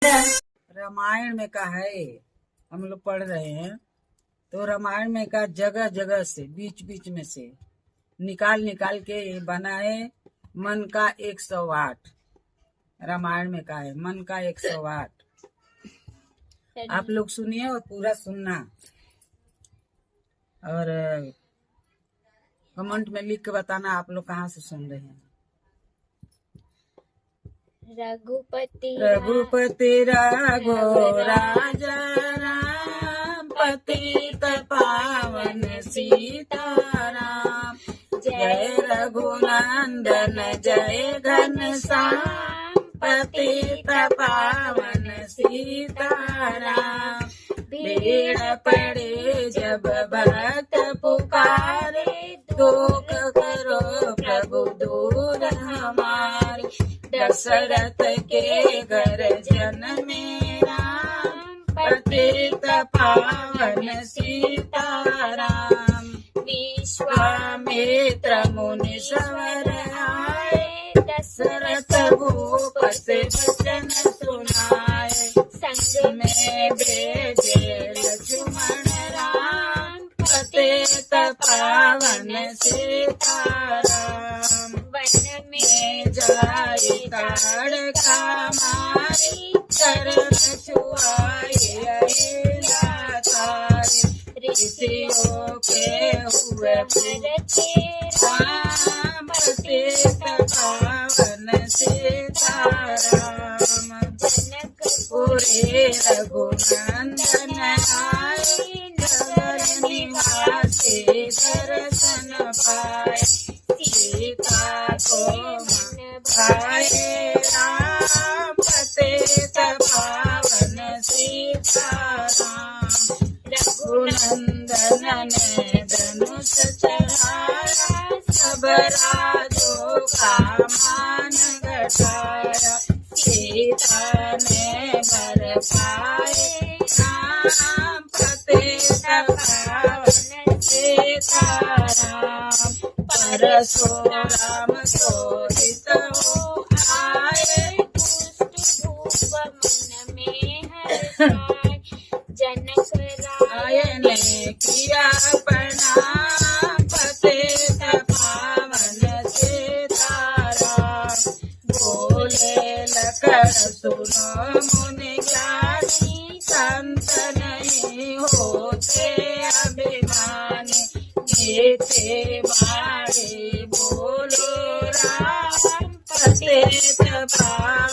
रामायण में का है, हम लोग पढ़ रहे हैं तो रामायण में का जगह जगह से बीच बीच में से निकाल निकाल के बनाए मन का 108। रामायण में का है मन का 108। आप लोग सुनिए और पूरा सुनना और कमेंट में लिख के बताना आप लोग कहाँ से सुन रहे हैं। रघुपति राघो राजा राम, पतित पावन सीताराम। जय रघुनंदन जय घनश्याम, पतित पावन सीताराम। भीड़ पड़े जब भक्त पुकारे, दुख करो प्रभु दूर हमारे। दशरथ के घर जन्मे राम, पतित पावन सीताराम। विश्वामित्र मुनि सवर आए, दशरथ भूप से वचन सुनाए। संग में भेजे लक्ष्मण राम, पतित पावन सीताराम। वन में जाई ताड़का मारी, चरण छुआए अहिला तारी। ऋषियों के हुए राम, पतित पावन सीताराम। जनकपुरी रघुनंदन आए, नगर निवासी दर्शन पाए। सीता को मन भाए राम, पतित पावन सीताराम। रघुनंदन ने धनुष चढ़ाया, सब राजों का मान घटाया। सीता ने वर पाए राम, पतित पावन सीताराम। परशुराम शोभित हो आए, पुष्ट भूप मन में हर्षाए। जनक राय ने किया प्रणाम, पतित पावन सीताराम। बोले लखन सुनो मुनि ज्ञानी, संत नहीं होते अभिमानी। मीठे बाणी बोलो राम, पतित पावन